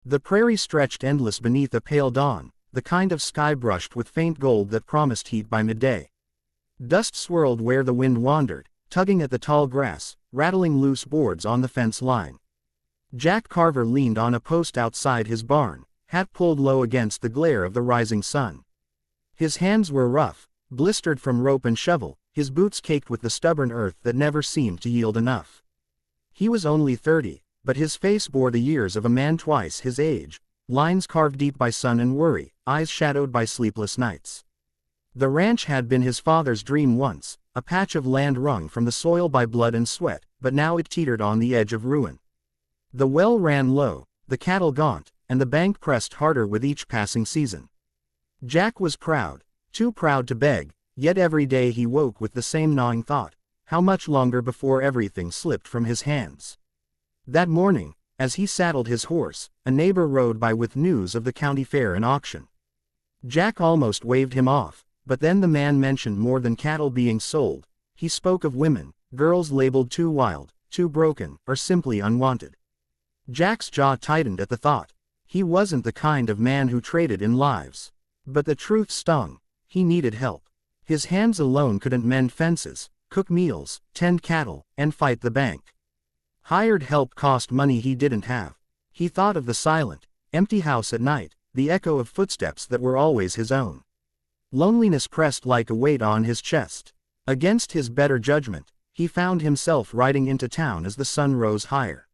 The prairie stretched endless beneath a pale dawn, the kind of sky brushed with faint gold that promised heat by midday. Dust swirled where the wind wandered, tugging at the tall grass, rattling loose boards on the fence line. Jack Carver leaned on a post outside his barn, hat pulled low against the glare of the rising sun. His hands were rough, blistered from rope and shovel, his boots caked with the stubborn earth that never seemed to yield enough. He was only 30, but his face bore the years of a man twice his age, lines carved deep by sun and worry, eyes shadowed by sleepless nights. The ranch had been his father's dream once, a patch of land wrung from the soil by blood and sweat, but now it teetered on the edge of ruin. The well ran low, the cattle gaunt, and the bank pressed harder with each passing season. Jack was proud, too proud to beg, yet every day he woke with the same gnawing thought: how much longer before everything slipped from his hands? That morning, as he saddled his horse, a neighbor rode by with news of the county fair and auction. Jack almost waved him off, but then the man mentioned more than cattle being sold. He spoke of women, girls labeled too wild, too broken, or simply unwanted. Jack's jaw tightened at the thought. He wasn't the kind of man who traded in lives. But the truth stung. He needed help. His hands alone couldn't mend fences, cook meals, tend cattle, and fight the bank. Hired help cost money he didn't have. He thought of the silent, empty house at night, the echo of footsteps that were always his own. Loneliness pressed like a weight on his chest. Against his better judgment, he found himself riding into town as the sun rose higher.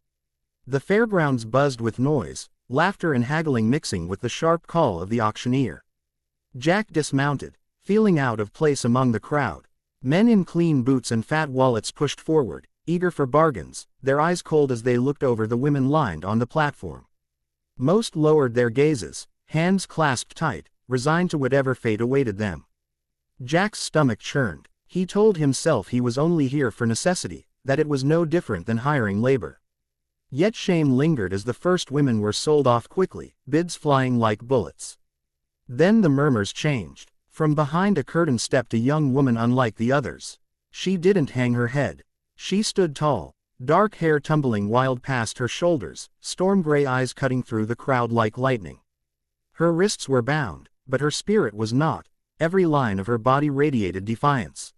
The fairgrounds buzzed with noise, laughter and haggling mixing with the sharp call of the auctioneer. Jack dismounted, feeling out of place among the crowd. Men in clean boots and fat wallets pushed forward, eager for bargains, their eyes cold as they looked over the women lined on the platform. Most lowered their gazes, hands clasped tight, resigned to whatever fate awaited them. Jack's stomach churned. He told himself he was only here for necessity, that it was no different than hiring labor. Yet shame lingered as the first women were sold off quickly, bids flying like bullets. Then the murmurs changed. From behind a curtain stepped a young woman unlike the others. She didn't hang her head. She stood tall, dark hair tumbling wild past her shoulders, storm-gray eyes cutting through the crowd like lightning. Her wrists were bound, but her spirit was not. Every line of her body radiated defiance.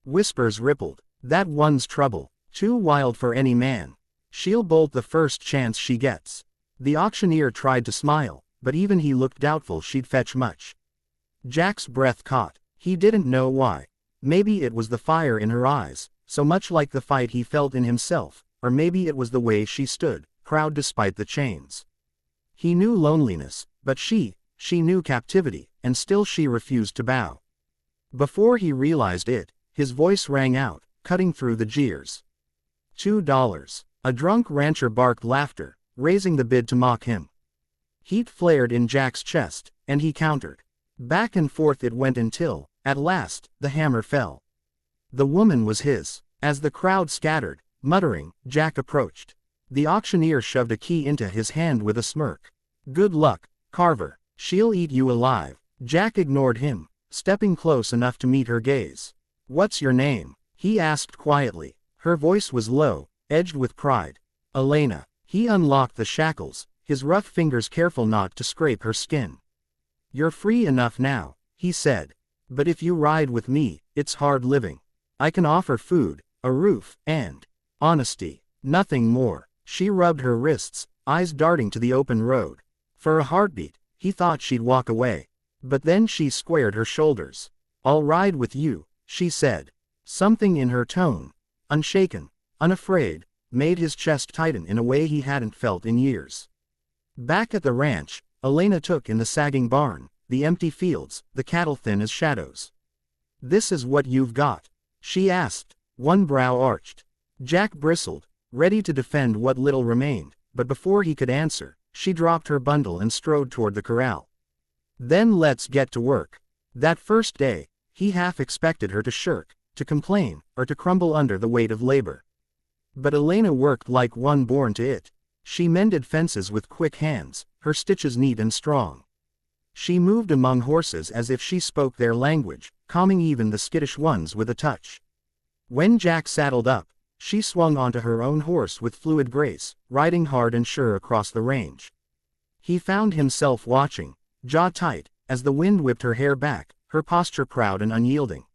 Whispers rippled. That one's trouble, too wild for any man. She'll bolt the first chance she gets. The auctioneer tried to smile, but even he looked doubtful she'd fetch much. Jack's breath caught. He didn't know why. Maybe it was the fire in her eyes, so much like the fight he felt in himself, or maybe it was the way she stood, proud despite the chains. He knew loneliness, but she knew captivity, and still she refused to bow. Before he realized it, his voice rang out, cutting through the jeers. $2. A drunk rancher barked laughter, raising the bid to mock him. Heat flared in Jack's chest, and he countered. Back and forth it went until, at last, the hammer fell. The woman was his. As the crowd scattered, muttering, Jack approached. The auctioneer shoved a key into his hand with a smirk. Good luck, Carver. She'll eat you alive. Jack ignored him, stepping close enough to meet her gaze. What's your name? He asked quietly. Her voice was low, edged with pride. Elena. He unlocked the shackles, his rough fingers careful not to scrape her skin. You're free enough now, he said. But if you ride with me, it's hard living. I can offer food, a roof, and honesty. Nothing more. She rubbed her wrists, eyes darting to the open road. For a heartbeat, he thought she'd walk away. But then she squared her shoulders. I'll ride with you, she said. Something in her tone, unshaken, unafraid, made his chest tighten in a way he hadn't felt in years. Back at the ranch, Elena took in the sagging barn, the empty fields, the cattle thin as shadows. This is what you've got? She asked, one brow arched. Jack bristled, ready to defend what little remained, but before he could answer, she dropped her bundle and strode toward the corral. Then let's get to work. That first day, he half expected her to shirk, to complain, or to crumble under the weight of labor. But Elena worked like one born to it. She mended fences with quick hands, her stitches neat and strong. She moved among horses as if she spoke their language, calming even the skittish ones with a touch. When Jack saddled up, she swung onto her own horse with fluid grace, riding hard and sure across the range. He found himself watching, jaw tight, as the wind whipped her hair back, her posture proud and unyielding.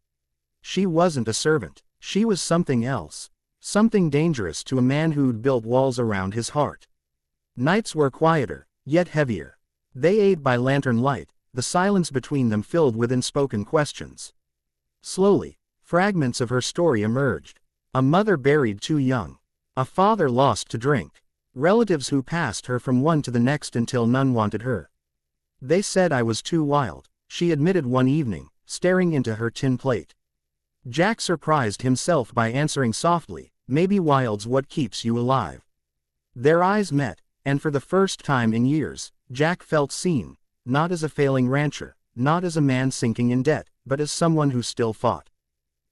She wasn't a servant. She was something else. Something dangerous to a man who'd built walls around his heart. Nights were quieter, yet heavier. They ate by lantern light, the silence between them filled with unspoken questions. Slowly, fragments of her story emerged. A mother buried too young. A father lost to drink. Relatives who passed her from one to the next until none wanted her. They said I was too wild, she admitted one evening, staring into her tin plate. Jack surprised himself by answering softly, maybe wild's what keeps you alive. Their eyes met, and for the first time in years, Jack felt seen, not as a failing rancher, not as a man sinking in debt, but as someone who still fought.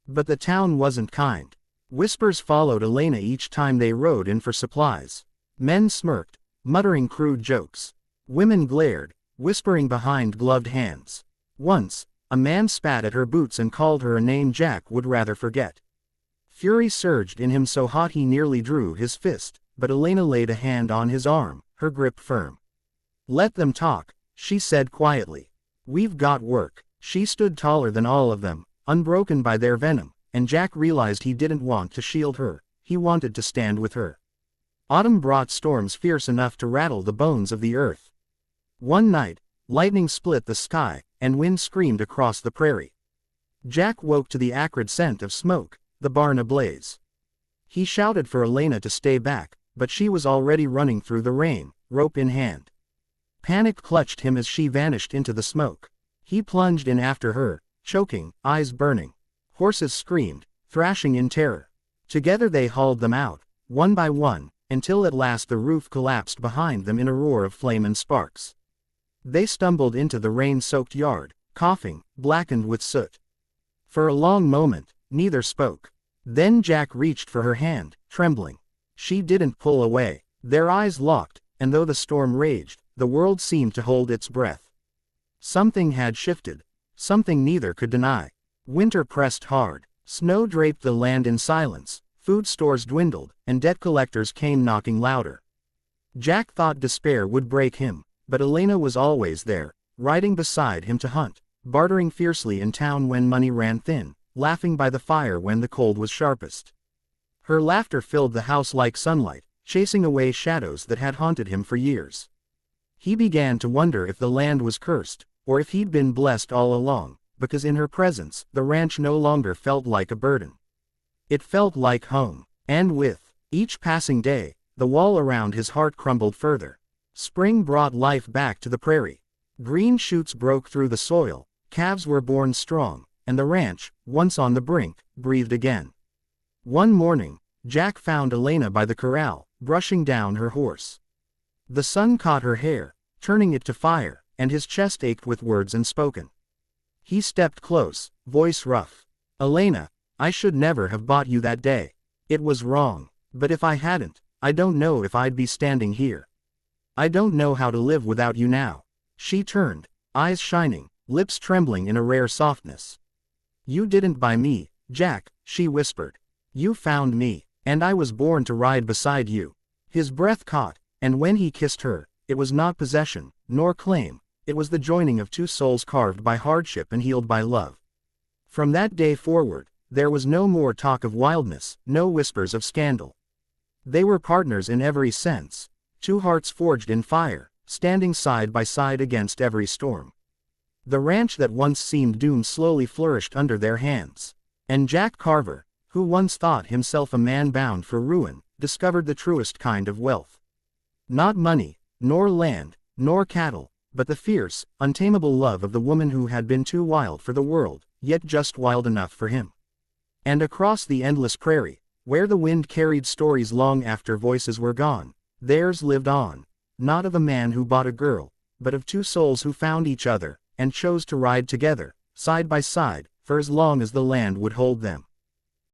But the town wasn't kind. Whispers followed Elena each time they rode in for supplies. Men smirked, muttering crude jokes. Women glared, whispering behind gloved hands. Once, a man spat at her boots and called her a name Jack would rather forget. Fury surged in him so hot he nearly drew his fist, but Elena laid a hand on his arm, her grip firm. Let them talk, she said quietly. We've got work. She stood taller than all of them, unbroken by their venom, and Jack realized he didn't want to shield her, he wanted to stand with her. Autumn brought storms fierce enough to rattle the bones of the earth. One night, lightning split the sky, and wind screamed across the prairie. Jack woke to the acrid scent of smoke, the barn ablaze. He shouted for Elena to stay back, but she was already running through the rain, rope in hand. Panic clutched him as she vanished into the smoke. He plunged in after her, choking, eyes burning. Horses screamed, thrashing in terror. Together they hauled them out, one by one, until at last the roof collapsed behind them in a roar of flame and sparks. They stumbled into the rain-soaked yard, coughing, blackened with soot. For a long moment, neither spoke. Then Jack reached for her hand, trembling. She didn't pull away. Their eyes locked, and though the storm raged, the world seemed to hold its breath. Something had shifted. Something neither could deny. Winter pressed hard. Snow draped the land in silence. Food stores dwindled, and debt collectors came knocking louder. Jack thought despair would break him, but Elena was always there, riding beside him to hunt, bartering fiercely in town when money ran thin, laughing by the fire when the cold was sharpest. Her laughter filled the house like sunlight, chasing away shadows that had haunted him for years. He began to wonder if the land was cursed, or if he'd been blessed all along, because in her presence, the ranch no longer felt like a burden. It felt like home. And with each passing day, the wall around his heart crumbled further. Spring brought life back to the prairie. Green shoots broke through the soil, calves were born strong, and the ranch, once on the brink, breathed again. One morning, Jack found Elena by the corral, brushing down her horse. The sun caught her hair, turning it to fire, and his chest ached with words unspoken. He stepped close, voice rough. Elena, I should never have bought you that day. It was wrong. But if I hadn't, I don't know if I'd be standing here. I don't know how to live without you now. She turned, eyes shining, lips trembling in a rare softness. You didn't buy me, Jack, she whispered. You found me, and I was born to ride beside you. His breath caught, and when he kissed her, it was not possession, nor claim, it was the joining of two souls carved by hardship and healed by love. From that day forward, there was no more talk of wildness, no whispers of scandal. They were partners in every sense, two hearts forged in fire, standing side by side against every storm. The ranch that once seemed doomed slowly flourished under their hands. And Jack Carver, who once thought himself a man bound for ruin, discovered the truest kind of wealth. Not money, nor land, nor cattle, but the fierce, untamable love of the woman who had been too wild for the world, yet just wild enough for him. And across the endless prairie, where the wind carried stories long after voices were gone, theirs lived on, not of a man who bought a girl, but of two souls who found each other, and chose to ride together, side by side, for as long as the land would hold them.